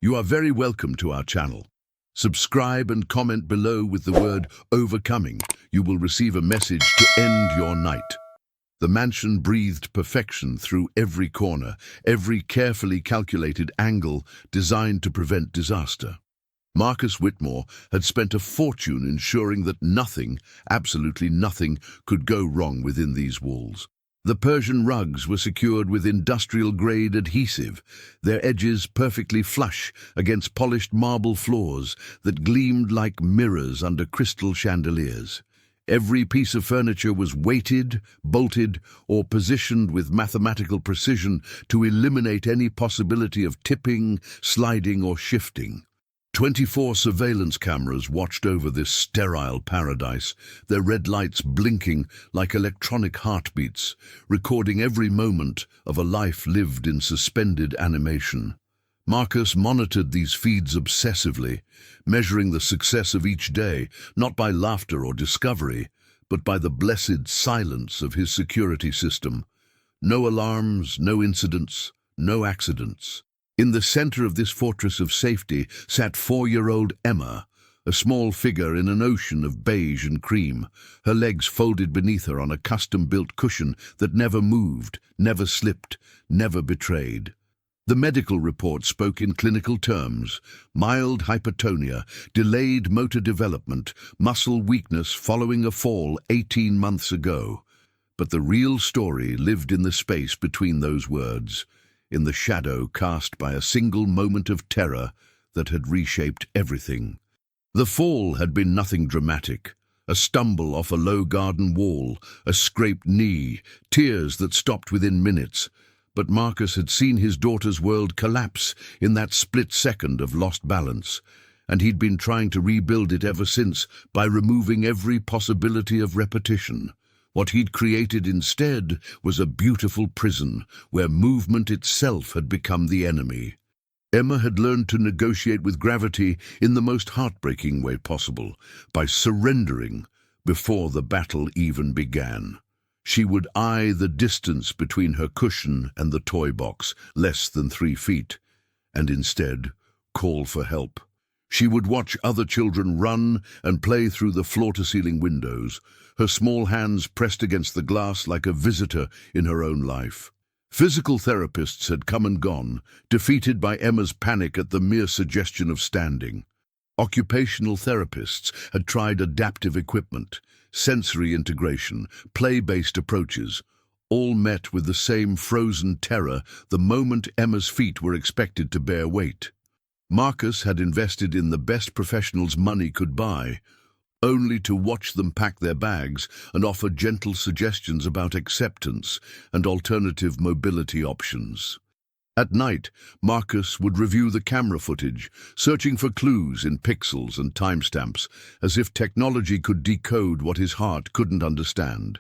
You are very welcome to our channel. Subscribe and comment below with the word overcoming. You will receive a message to end your night. The mansion breathed perfection through every corner, every carefully calculated angle designed to prevent disaster. Marcus Whitmore had spent a fortune ensuring that nothing, absolutely nothing, could go wrong within these walls. The Persian rugs were secured with industrial-grade adhesive, their edges perfectly flush against polished marble floors that gleamed like mirrors under crystal chandeliers. Every piece of furniture was weighted, bolted, or positioned with mathematical precision to eliminate any possibility of tipping, sliding, or shifting. 24 surveillance cameras watched over this sterile paradise, their red lights blinking like electronic heartbeats, recording every moment of a life lived in suspended animation. Marcus monitored these feeds obsessively, measuring the success of each day, not by laughter or discovery, but by the blessed silence of his security system. No alarms, no incidents, no accidents. In the center of this fortress of safety sat 4-year-old Emma, a small figure in an ocean of beige and cream, her legs folded beneath her on a custom-built cushion that never moved, never slipped, never betrayed. The medical report spoke in clinical terms: mild hypertonia, delayed motor development, muscle weakness following a fall 18 months ago. But the real story lived in the space between those words, in the shadow cast by a single moment of terror that had reshaped everything. The fall had been nothing dramatic. A stumble off a low garden wall, a scraped knee, tears that stopped within minutes. But Marcus had seen his daughter's world collapse in that split second of lost balance, and he'd been trying to rebuild it ever since by removing every possibility of repetition. What he'd created instead was a beautiful prison where movement itself had become the enemy. Emma had learned to negotiate with gravity in the most heartbreaking way possible, by surrendering before the battle even began. She would eye the distance between her cushion and the toy box, less than 3 feet, and instead call for help. She would watch other children run and play through the floor-to-ceiling windows, her small hands pressed against the glass like a visitor in her own life. Physical therapists had come and gone, defeated by Emma's panic at the mere suggestion of standing. Occupational therapists had tried adaptive equipment, sensory integration, play-based approaches, all met with the same frozen terror the moment Emma's feet were expected to bear weight. Marcus had invested in the best professionals money could buy, only to watch them pack their bags and offer gentle suggestions about acceptance and alternative mobility options. At night, Marcus would review the camera footage, searching for clues in pixels and timestamps, as if technology could decode what his heart couldn't understand.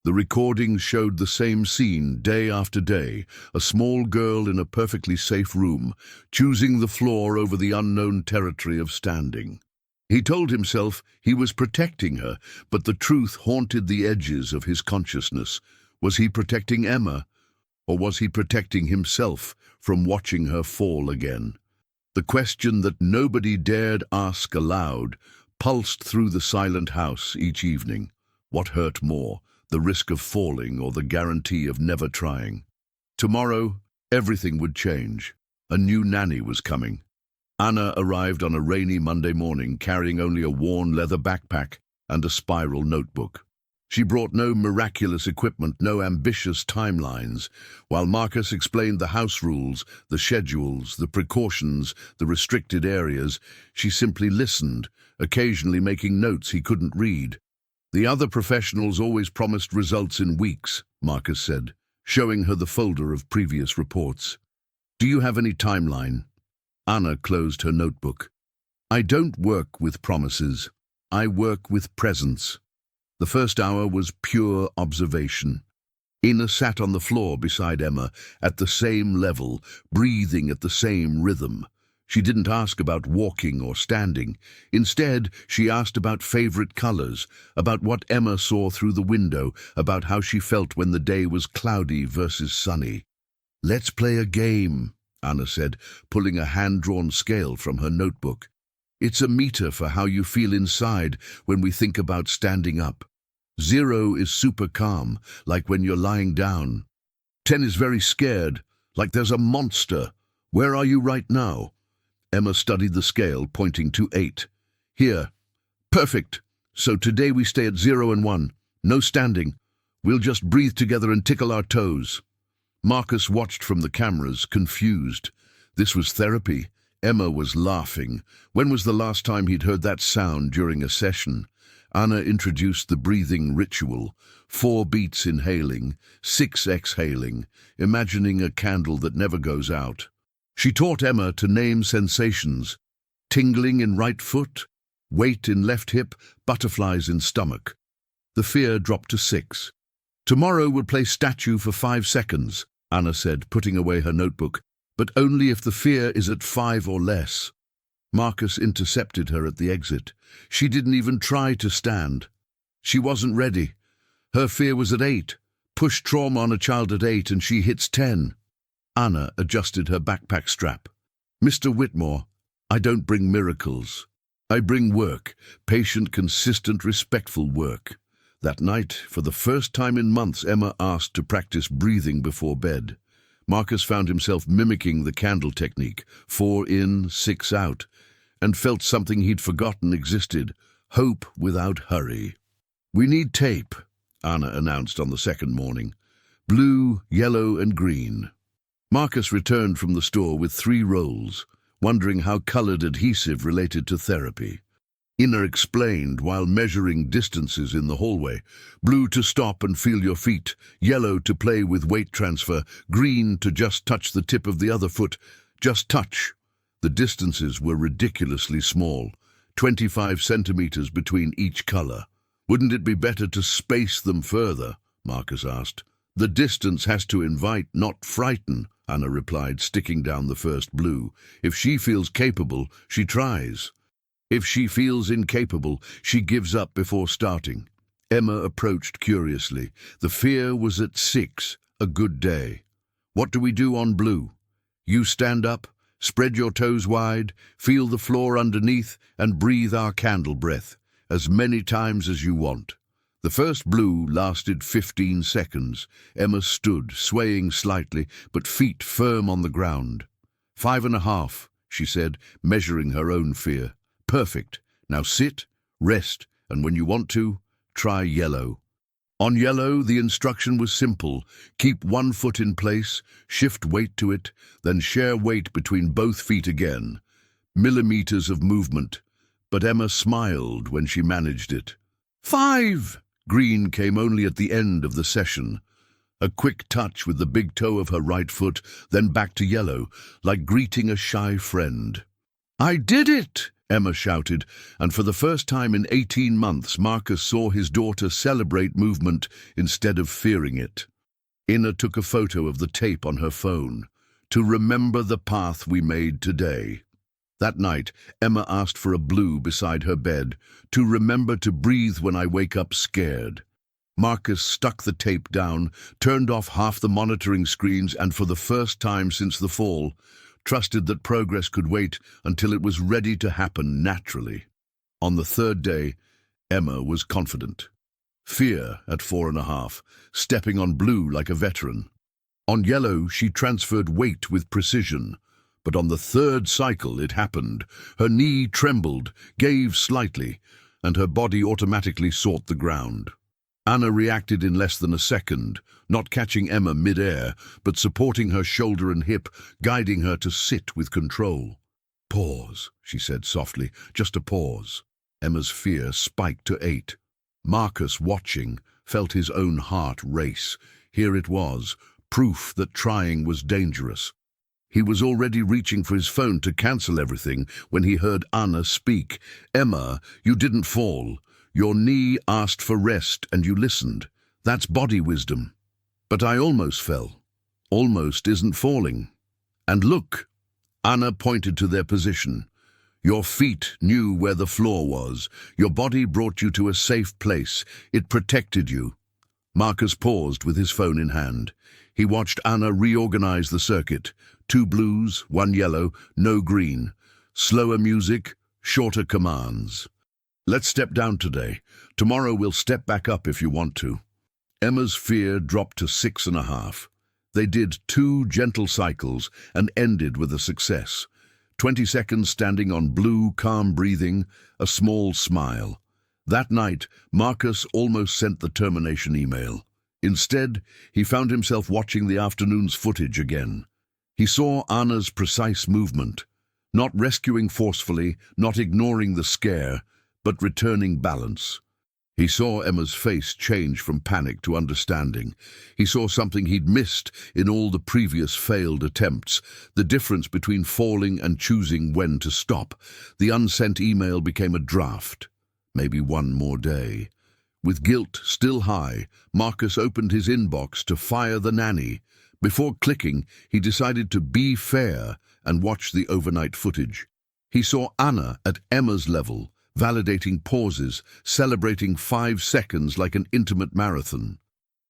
The recordings showed the same scene day after day, a small girl in a perfectly safe room, choosing the floor over the unknown territory of standing. He told himself he was protecting her, but the truth haunted the edges of his consciousness. Was he protecting Emma, or was he protecting himself from watching her fall again? The question that nobody dared ask aloud pulsed through the silent house each evening. What hurt more, the risk of falling or the guarantee of never trying? Tomorrow, everything would change. A new nanny was coming. Anna arrived on a rainy Monday morning carrying only a worn leather backpack and a spiral notebook. She brought no miraculous equipment, no ambitious timelines. While Marcus explained the house rules, the schedules, the precautions, the restricted areas, she simply listened, occasionally making notes he couldn't read. The other professionals always promised results in weeks, Marcus said, showing her the folder of previous reports. Do you have any timeline? Anna closed her notebook. I don't work with promises. I work with presence. The first hour was pure observation. Ina sat on the floor beside Emma, at the same level, breathing at the same rhythm. She didn't ask about walking or standing. Instead, she asked about favorite colors, about what Emma saw through the window, about how she felt when the day was cloudy versus sunny. Let's play a game, Anna said, pulling a hand-drawn scale from her notebook. It's a meter for how you feel inside when we think about standing up. 0 is super calm, like when you're lying down. 10 is very scared, like there's a monster. Where are you right now? Emma studied the scale, pointing to 8. Here. Perfect. So today we stay at 0 and 1. No standing. We'll just breathe together and tickle our toes. Marcus watched from the cameras, confused. This was therapy. Emma was laughing. When was the last time he'd heard that sound during a session? Anna introduced the breathing ritual. 4 beats inhaling, 6 exhaling, imagining a candle that never goes out. She taught Emma to name sensations. Tingling in right foot, weight in left hip, butterflies in stomach. The fear dropped to 6. Tomorrow we'll play statue for 5 seconds, Anna said, putting away her notebook, but only if the fear is at 5 or less. Marcus intercepted her at the exit. She didn't even try to stand. She wasn't ready. Her fear was at 8. Push trauma on a child at 8 and she hits 10. Anna adjusted her backpack strap. Mr. Whitmore, I don't bring miracles. I bring work, patient, consistent, respectful work. That night, for the first time in months, Emma asked to practice breathing before bed. Marcus found himself mimicking the candle technique, 4 in, 6 out, and felt something he'd forgotten existed, hope without hurry. We need tape, Anna announced on the second morning. Blue, yellow, and green. Marcus returned from the store with 3 rolls, wondering how colored adhesive related to therapy. Ina explained while measuring distances in the hallway. Blue to stop and feel your feet, yellow to play with weight transfer, green to just touch the tip of the other foot. Just touch. The distances were ridiculously small, 25 centimeters between each color. Wouldn't it be better to space them further? Marcus asked. The distance has to invite, not frighten, Anna replied, sticking down the first blue. If she feels capable, she tries. If she feels incapable, she gives up before starting. Emma approached curiously. The fear was at 6, a good day. What do we do on blue? You stand up, spread your toes wide, feel the floor underneath, and breathe our candle breath, as many times as you want. The first blue lasted 15 seconds. Emma stood, swaying slightly, but feet firm on the ground. 5.5, she said, measuring her own fear. Perfect. Now sit, rest, and when you want to, try yellow. On yellow, the instruction was simple. Keep 1 foot in place, shift weight to it, then share weight between both feet again. Millimeters of movement. But Emma smiled when she managed it. 5! Green came only at the end of the session. A quick touch with the big toe of her right foot, then back to yellow, like greeting a shy friend. I did it! Emma shouted, and for the first time in 18 months, Marcus saw his daughter celebrate movement instead of fearing it. Ina took a photo of the tape on her phone. To remember the path we made today. That night, Emma asked for a blue beside her bed. To remember to breathe when I wake up scared. Marcus stuck the tape down, turned off half the monitoring screens, and for the first time since the fall, trusted that progress could wait until it was ready to happen naturally. On the 3rd day, Emma was confident. Fear at 4.5, stepping on blue like a veteran. On yellow, she transferred weight with precision. But on the 3rd cycle, it happened. Her knee trembled, gave slightly, and her body automatically sought the ground. Anna reacted in less than a second, not catching Emma mid-air, but supporting her shoulder and hip, guiding her to sit with control. Pause, she said softly, just a pause. Emma's fear spiked to 8. Marcus, watching, felt his own heart race. Here it was, proof that trying was dangerous. He was already reaching for his phone to cancel everything when he heard Anna speak. Emma, you didn't fall. Your knee asked for rest and you listened. That's body wisdom. But I almost fell. Almost isn't falling. And look, Anna pointed to their position. Your feet knew where the floor was. Your body brought you to a safe place. It protected you. Marcus paused with his phone in hand. He watched Anna reorganize the circuit. 2 blues, 1 yellow, no green. Slower music, shorter commands. Let's step down today. Tomorrow we'll step back up if you want to. Emma's fear dropped to 6.5. They did 2 gentle cycles and ended with a success. 20 seconds standing on blue, calm breathing, a small smile. That night, Marcus almost sent the termination email. Instead, he found himself watching the afternoon's footage again. He saw Anna's precise movement, not rescuing forcefully, not ignoring the scare, but returning balance. He saw Emma's face change from panic to understanding. He saw something he'd missed in all the previous failed attempts, the difference between falling and choosing when to stop. The unsent email became a draft. Maybe one more day. With guilt still high, Marcus opened his inbox to fire the nanny. Before clicking, he decided to be fair and watch the overnight footage. He saw Anna at Emma's level, validating pauses, celebrating 5 seconds like an intimate marathon.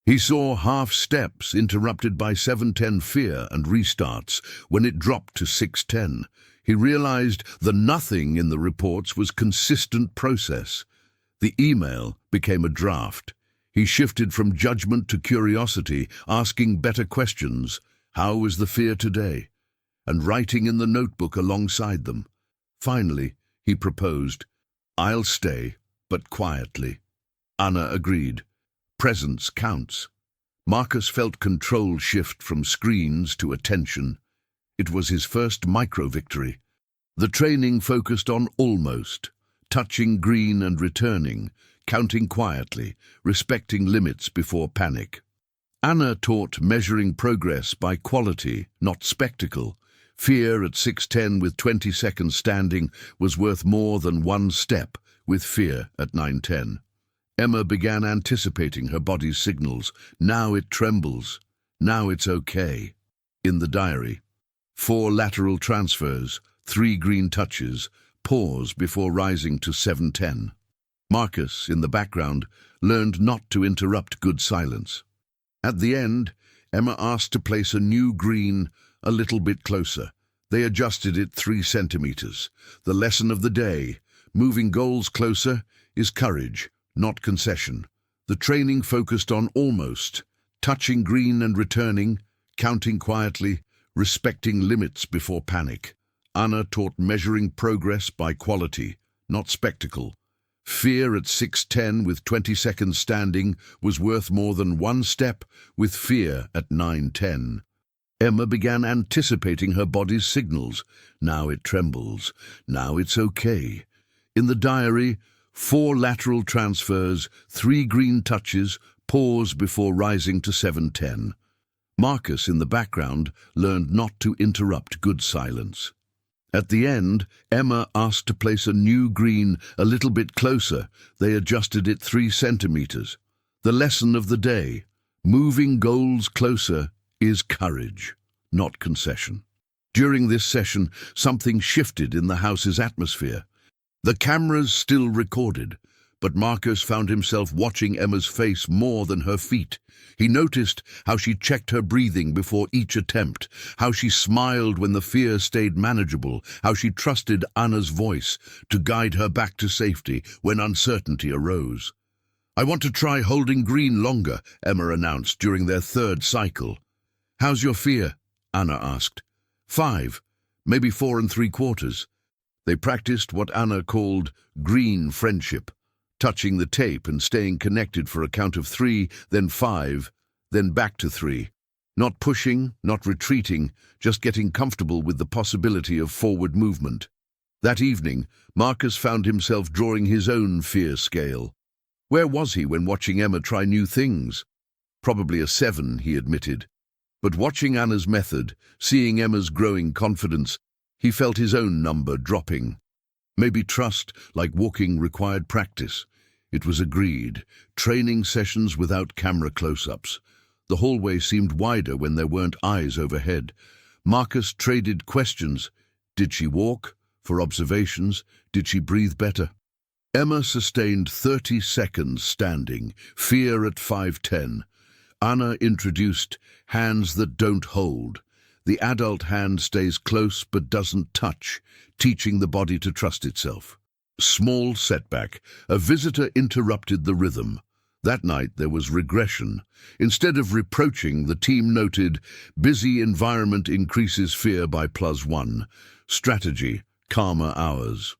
He saw half steps interrupted by 7:10 fear and restarts. When it dropped to 6:10, he realized the nothing in the reports was consistent process. The email became a draft. He shifted from judgment to curiosity, asking better questions. How was the fear today? And writing in the notebook alongside them. Finally, he proposed, "I'll stay, but quietly." Anna agreed. Presence counts. Marcus felt control shift from screens to attention. It was his first micro-victory. The training focused on almost, touching green and returning, counting quietly, respecting limits before panic. Anna taught measuring progress by quality, not spectacle. Fear at 6:10 with 20 seconds standing was worth more than 1 step with fear at 9:10. Emma began anticipating her body's signals. Now it trembles. Now it's okay. In the diary, 4 lateral transfers, 3 green touches, pause before rising to 7:10. Marcus, in the background, learned not to interrupt good silence. At the end, Emma asked to place a new green a little bit closer. They adjusted it 3 centimeters. The lesson of the day, moving goals closer, is courage, not concession. The training focused on almost, touching green and returning, counting quietly, respecting limits before panic. Anna taught measuring progress by quality, not spectacle. Fear at 6:10 with 20 seconds standing was worth more than 1 step with fear at 9:10. Emma began anticipating her body's signals. Now it trembles. Now it's okay. In the diary, 4 lateral transfers, 3 green touches, pause before rising to 7:10. Marcus, in the background, learned not to interrupt good silence. At the end, Emma asked to place a new green a little bit closer. They adjusted it 3 centimeters. The lesson of the day, moving goals closer, is courage, not concession. During this session, something shifted in the house's atmosphere. The cameras still recorded, but Marcus found himself watching Emma's face more than her feet. He noticed how she checked her breathing before each attempt, how she smiled when the fear stayed manageable, how she trusted Anna's voice to guide her back to safety when uncertainty arose. "I want to try holding green longer," Emma announced during their 3rd cycle. "How's your fear?" Anna asked. 5, maybe 4 3/4. They practiced what Anna called green friendship, touching the tape and staying connected for a count of 3, then 5, then back to 3. Not pushing, not retreating, just getting comfortable with the possibility of forward movement. That evening, Marcus found himself drawing his own fear scale. Where was he when watching Emma try new things? Probably a 7, he admitted. But watching Anna's method, seeing Emma's growing confidence, he felt his own number dropping. Maybe trust, like walking, required practice. It was agreed. Training sessions without camera close-ups. The hallway seemed wider when there weren't eyes overhead. Marcus traded questions. Did she walk? For observations. Did she breathe better? Emma sustained 30 seconds standing, fear at 5:10. Anna introduced hands that don't hold. The adult hand stays close but doesn't touch, teaching the body to trust itself. Small setback. A visitor interrupted the rhythm. That night there was regression. Instead of reproaching, the team noted, busy environment increases fear by +1. Strategy, calmer hours.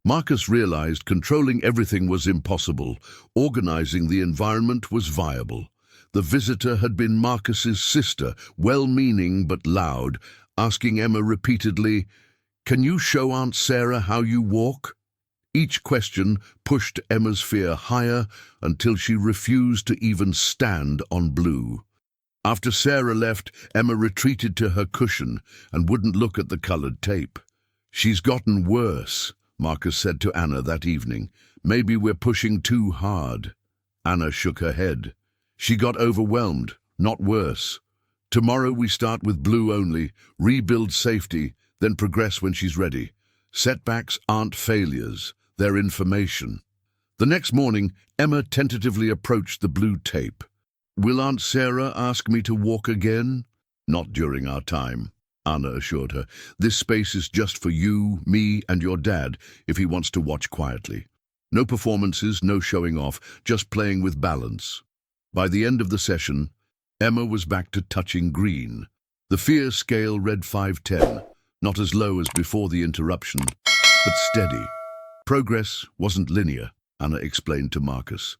Marcus realized controlling everything was impossible. Organizing the environment was viable. The visitor had been Marcus's sister, well-meaning but loud, asking Emma repeatedly, "Can you show Aunt Sarah how you walk?" Each question pushed Emma's fear higher until she refused to even stand on blue. After Sarah left, Emma retreated to her cushion and wouldn't look at the colored tape. "She's gotten worse," Marcus said to Anna that evening. "Maybe we're pushing too hard." Anna shook her head. "She got overwhelmed, not worse. Tomorrow we start with blue only, rebuild safety, then progress when she's ready. Setbacks aren't failures, they're information." The next morning, Emma tentatively approached the blue tape. "Will Aunt Sarah ask me to walk again?" "Not during our time," Anna assured her. "This space is just for you, me, and your dad, if he wants to watch quietly. No performances, no showing off, just playing with balance." By the end of the session, Emma was back to touching green. The fear scale read 510, not as low as before the interruption, but steady. Progress wasn't linear, Anna explained to Marcus.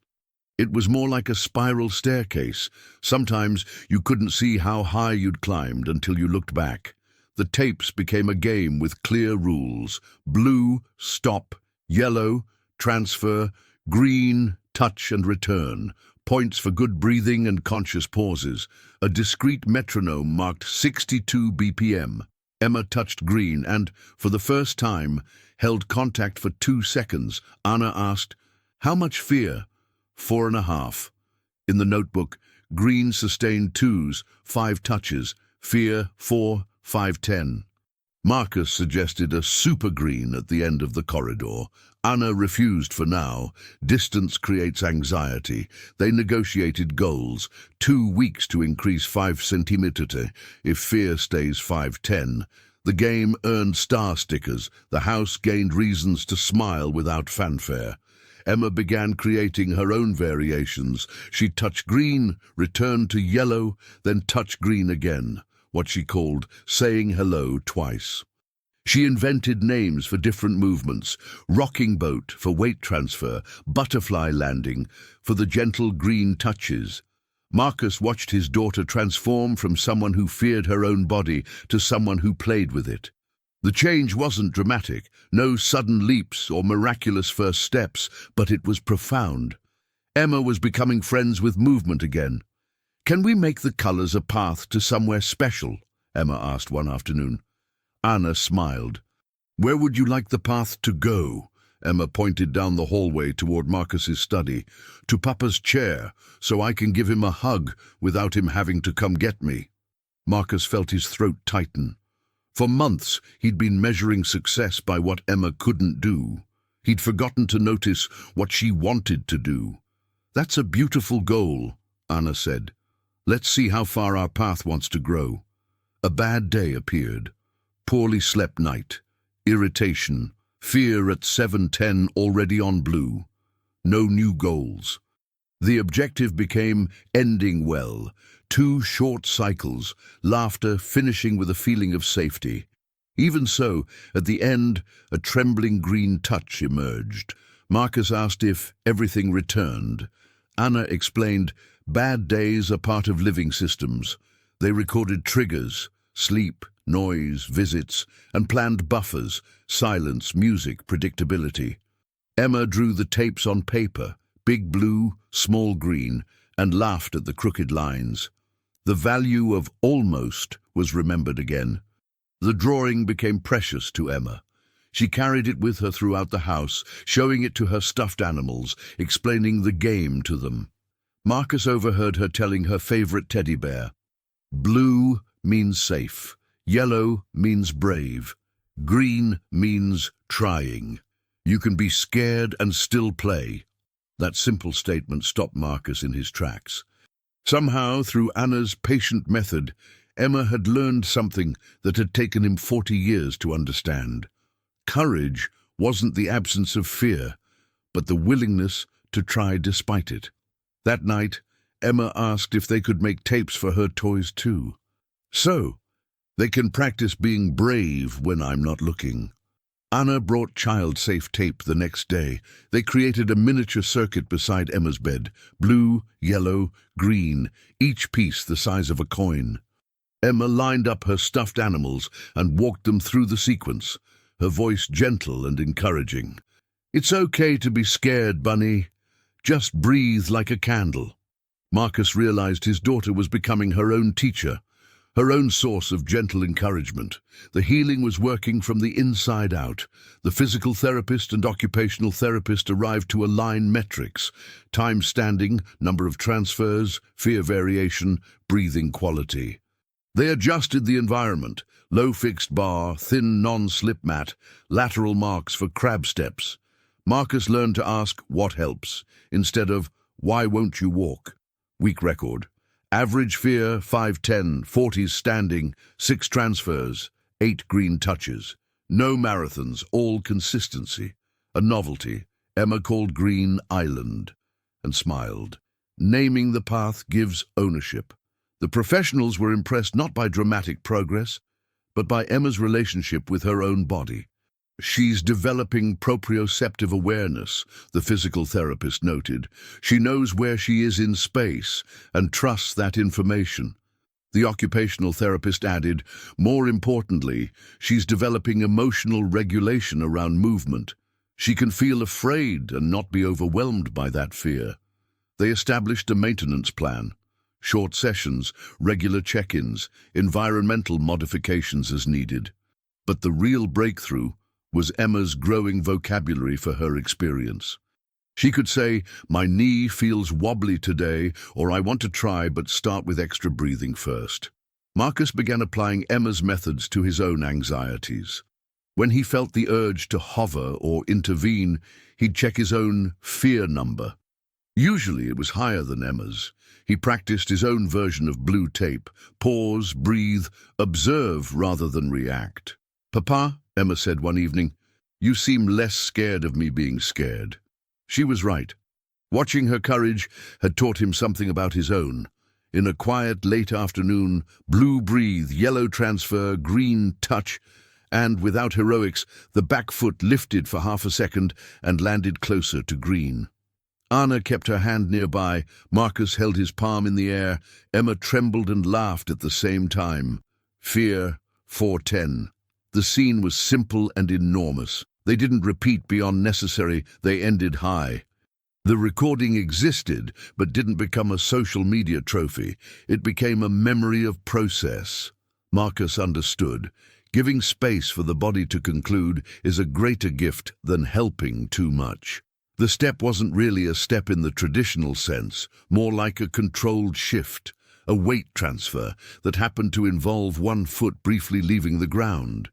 It was more like a spiral staircase. Sometimes you couldn't see how high you'd climbed until you looked back. The tapes became a game with clear rules. Blue, stop; yellow, transfer; green, touch and return. Points for good breathing and conscious pauses. A discrete metronome marked 62 BPM. Emma touched green and, for the first time, held contact for 2 seconds. Anna asked, "How much fear?" 4.5. In the notebook, green sustained 2s, 5 touches. Fear, 4, 510. Marcus suggested a super green at the end of the corridor. Anna refused for now. Distance creates anxiety. They negotiated goals. 2 weeks to increase 5 centimeters if fear stays 510. The game earned star stickers. The house gained reasons to smile without fanfare. Emma began creating her own variations. She'd touch green, return to yellow, then touch green again, what she called saying hello twice. She invented names for different movements: rocking boat for weight transfer, butterfly landing for the gentle green touches. Marcus watched his daughter transform from someone who feared her own body to someone who played with it. The change wasn't dramatic, no sudden leaps or miraculous first steps, but it was profound. Emma was becoming friends with movement again. "Can we make the colors a path to somewhere special?" Emma asked one afternoon. Anna smiled. "Where would you like the path to go?" Emma pointed down the hallway toward Marcus's study. "To Papa's chair, so I can give him a hug without him having to come get me." Marcus felt his throat tighten. For months, he'd been measuring success by what Emma couldn't do. He'd forgotten to notice what she wanted to do. "That's a beautiful goal," Anna said. "Let's see how far our path wants to grow." A bad day appeared. Poorly slept night. Irritation. Fear at 7:10, already on blue. No new goals. The objective became ending well. 2 short cycles, laughter finishing with a feeling of safety. Even so, at the end, a trembling green touch emerged. Marcus asked if everything returned. Anna explained, bad days are part of living systems. They recorded triggers, sleep, noise, visits, and planned buffers, silence, music, predictability. Emma drew the tapes on paper, big blue, small green, and laughed at the crooked lines. The value of almost was remembered again. The drawing became precious to Emma. She carried it with her throughout the house, showing it to her stuffed animals, explaining the game to them. Marcus overheard her telling her favorite teddy bear, "Blue means safe, yellow means brave, green means trying. You can be scared and still play." That simple statement stopped Marcus in his tracks. Somehow, through Anna's patient method, Emma had learned something that had taken him 40 years to understand. Courage wasn't the absence of fear, but the willingness to try despite it. That night, Emma asked if they could make tapes for her toys too. So, they can practice being brave when I'm not looking. Anna brought child-safe tape the next day. They created a miniature circuit beside Emma's bed, blue, yellow, green, each piece the size of a coin. Emma lined up her stuffed animals and walked them through the sequence, her voice gentle and encouraging. "It's okay to be scared, Bunny. Just breathe like a candle." Marcus realized his daughter was becoming her own teacher, her own source of gentle encouragement. The healing was working from the inside out. The physical therapist and occupational therapist arrived to align metrics: time standing, number of transfers, fear variation, breathing quality. They adjusted the environment: low fixed bar, thin non-slip mat, lateral marks for crab steps. Marcus learned to ask, "What helps?" instead of, "Why won't you walk?" Week record: average fear 5-10, 40s standing, 6 transfers, 8 green touches. No marathons, all consistency. A novelty. Emma called Green Island and smiled. Naming the path gives ownership. The professionals were impressed not by dramatic progress, but by Emma's relationship with her own body. "She's developing proprioceptive awareness," the physical therapist noted. "She knows where she is in space and trusts that information." The occupational therapist added, "More importantly, she's developing emotional regulation around movement. She can feel afraid and not be overwhelmed by that fear." They established a maintenance plan: short sessions, regular check-ins, environmental modifications as needed. But the real breakthrough was Emma's growing vocabulary for her experience. She could say, "My knee feels wobbly today," or "I want to try but start with extra breathing first." Marcus began applying Emma's methods to his own anxieties. When he felt the urge to hover or intervene, he'd check his own fear number. Usually it was higher than Emma's. He practiced his own version of blue tape: pause, breathe, observe rather than react. "Papa," Emma said one evening, "you seem less scared of me being scared." She was right. Watching her courage had taught him something about his own. In a quiet late afternoon, blue breathe, yellow transfer, green touch, and without heroics, the back foot lifted for half a second and landed closer to green. Anna kept her hand nearby. Marcus held his palm in the air. Emma trembled and laughed at the same time. Fear 410. The scene was simple and enormous. They didn't repeat beyond necessary, they ended high. The recording existed, but didn't become a social media trophy. It became a memory of process. Marcus understood. Giving space for the body to conclude is a greater gift than helping too much. The step wasn't really a step in the traditional sense, more like a controlled shift, a weight transfer that happened to involve one foot briefly leaving the ground.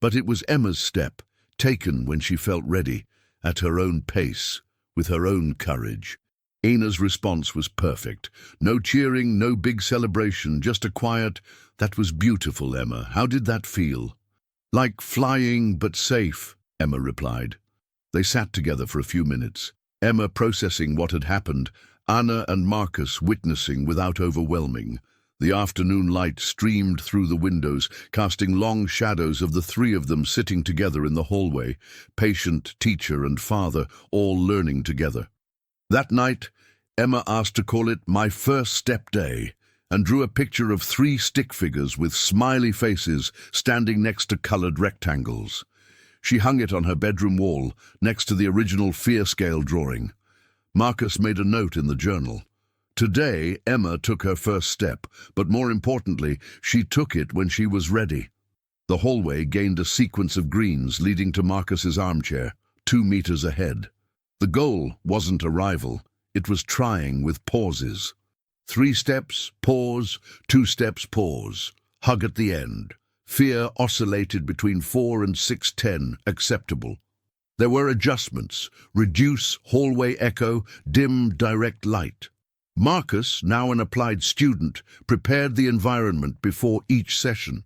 But it was Emma's step, taken when she felt ready, at her own pace, with her own courage. Anna's response was perfect. No cheering, no big celebration, just a quiet, "That was beautiful, Emma. How did that feel?" "Like flying, but safe," Emma replied. They sat together for a few minutes, Emma processing what had happened, Anna and Marcus witnessing without overwhelming. The afternoon light streamed through the windows, casting long shadows of the three of them sitting together in the hallway, patient, teacher, and father, all learning together. That night, Emma asked to call it "My First Step Day," and drew a picture of 3 stick figures with smiley faces standing next to colored rectangles. She hung it on her bedroom wall, next to the original fear scale drawing. Marcus made a note in the journal. Today, Emma took her first step, but more importantly, she took it when she was ready. The hallway gained a sequence of greens leading to Marcus's armchair, 2 meters ahead. The goal wasn't arrival, it was trying with pauses. 3 steps, pause, 2 steps, pause. Hug at the end. Fear oscillated between 4 and 610, acceptable. There were adjustments: reduce, hallway echo, dim, direct light. Marcus, now an applied student, prepared the environment before each session.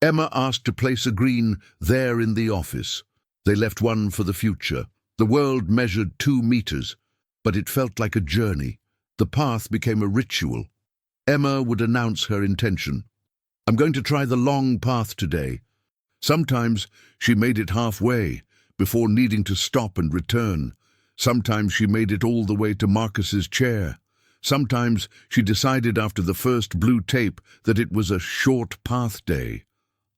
Emma asked to place a green there in the office. They left one for the future. The world measured 2 meters, but it felt like a journey. The path became a ritual. Emma would announce her intention. "I'm going to try the long path today." Sometimes she made it halfway, before needing to stop and return. Sometimes she made it all the way to Marcus's chair. Sometimes she decided after the first blue tape that it was a short path day.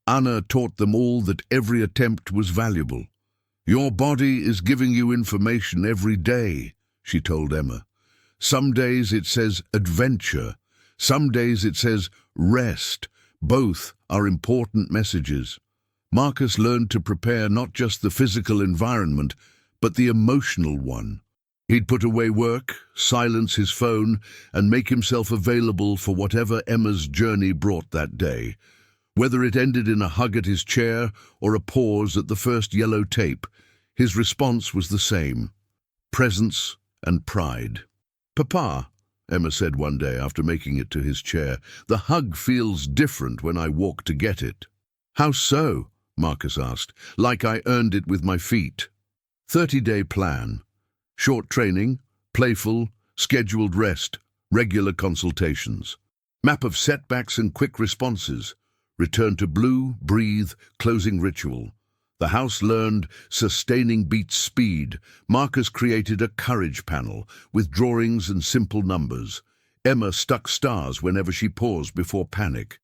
Anna taught them all that every attempt was valuable. "Your body is giving you information every day," she told Emma. "Some days it says adventure. Some days it says rest. Both are important messages." Marcus learned to prepare not just the physical environment, but the emotional one. He'd put away work, silence his phone, and make himself available for whatever Emma's journey brought that day. Whether it ended in a hug at his chair or a pause at the first yellow tape, his response was the same: presence and pride. "Papa," Emma said one day after making it to his chair, "the hug feels different when I walk to get it." "How so?" Marcus asked. "Like I earned it with my feet." 30-day plan. Short training, playful, scheduled rest, regular consultations. Map of setbacks and quick responses. Return to blue, breathe, closing ritual. The house learned sustaining beats speed. Marcus created a courage panel with drawings and simple numbers. Emma stuck stars whenever she paused before panic.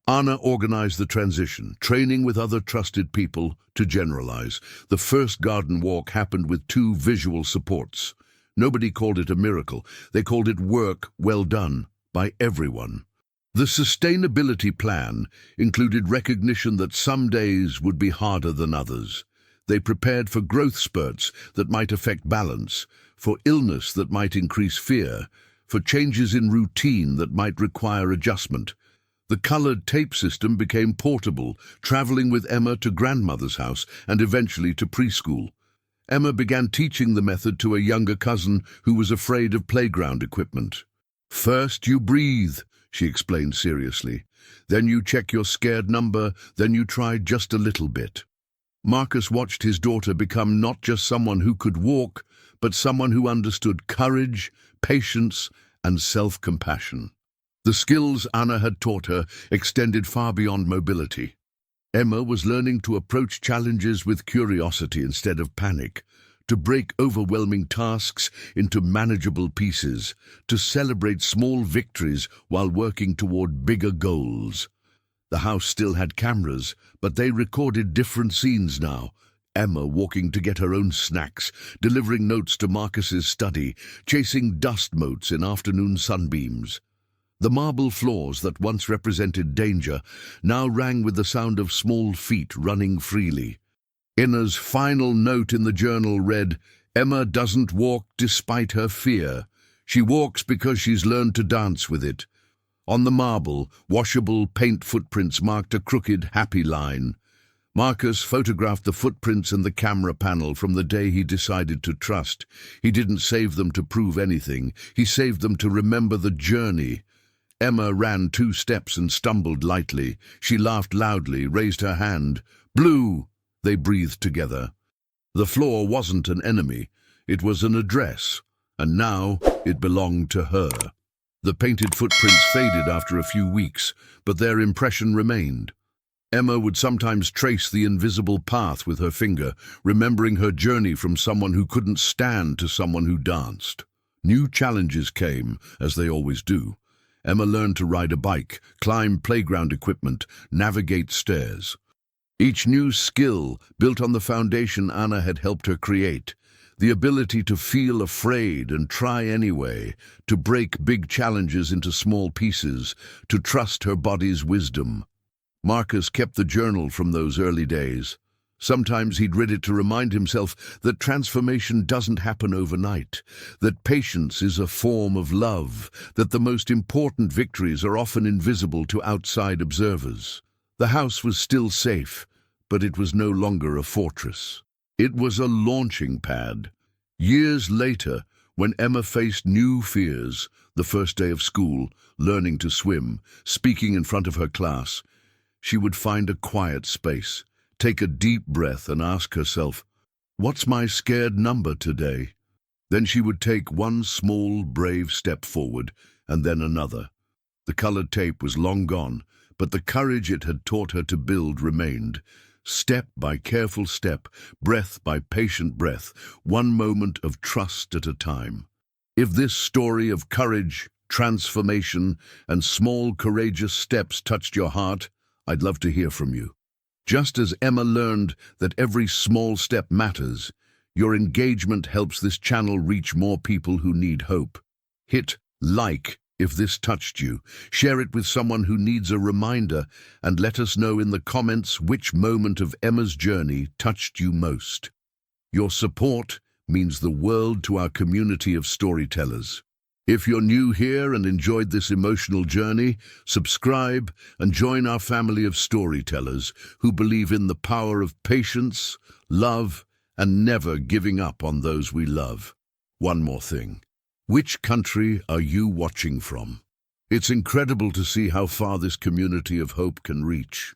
Anna organized the transition, training with other trusted people to generalize. The first garden walk happened with 2 visual supports. Nobody called it a miracle. They called it work well done by everyone. The sustainability plan included recognition that some days would be harder than others. They prepared for growth spurts that might affect balance, for illness that might increase fear, for changes in routine that might require adjustment. The colored tape system became portable, traveling with Emma to grandmother's house and eventually to preschool. Emma began teaching the method to a younger cousin who was afraid of playground equipment. "First you breathe," she explained seriously. "Then you check your scared number, then you try just a little bit." Marcus watched his daughter become not just someone who could walk, but someone who understood courage, patience, and self-compassion. The skills Anna had taught her extended far beyond mobility. Emma was learning to approach challenges with curiosity instead of panic, to break overwhelming tasks into manageable pieces, to celebrate small victories while working toward bigger goals. The house still had cameras, but they recorded different scenes now. Emma walking to get her own snacks, delivering notes to Marcus's study, chasing dust motes in afternoon sunbeams. The marble floors that once represented danger now rang with the sound of small feet running freely. Anna's final note in the journal read, "Emma doesn't walk despite her fear. She walks because she's learned to dance with it." On the marble, washable paint footprints marked a crooked, happy line. Marcus photographed the footprints and the camera panel from the day he decided to trust. He didn't save them to prove anything. He saved them to remember the journey. Emma ran 2 steps and stumbled lightly. She laughed loudly, raised her hand. "Blue!" They breathed together. The floor wasn't an enemy. It was an address, and now it belonged to her. The painted footprints faded after a few weeks, but their impression remained. Emma would sometimes trace the invisible path with her finger, remembering her journey from someone who couldn't stand to someone who danced. New challenges came, as they always do. Emma learned to ride a bike, climb playground equipment, navigate stairs. Each new skill built on the foundation Anna had helped her create. The ability to feel afraid and try anyway, to break big challenges into small pieces, to trust her body's wisdom. Marcus kept the journal from those early days. Sometimes he'd read it to remind himself that transformation doesn't happen overnight, that patience is a form of love, that the most important victories are often invisible to outside observers. The house was still safe, but it was no longer a fortress. It was a launching pad. Years later, When Emma faced new fears, the first day of school, learning to swim, speaking in front of her class, she would find a quiet space, take a deep breath and ask herself, "What's my scared number today?" Then she would take one small, brave step forward, and then another. The colored tape was long gone, but the courage it had taught her to build remained. Step by careful step, breath by patient breath, one moment of trust at a time. If this story of courage, transformation, and small courageous steps touched your heart, I'd love to hear from you. Just as Emma learned that every small step matters, your engagement helps this channel reach more people who need hope. Hit like if this touched you, share it with someone who needs a reminder, and let us know in the comments which moment of Emma's journey touched you most. Your support means the world to our community of storytellers. If you're new here and enjoyed this emotional journey, subscribe and join our family of storytellers who believe in the power of patience, love, and never giving up on those we love. One more thing. Which country are you watching from? It's incredible to see how far this community of hope can reach.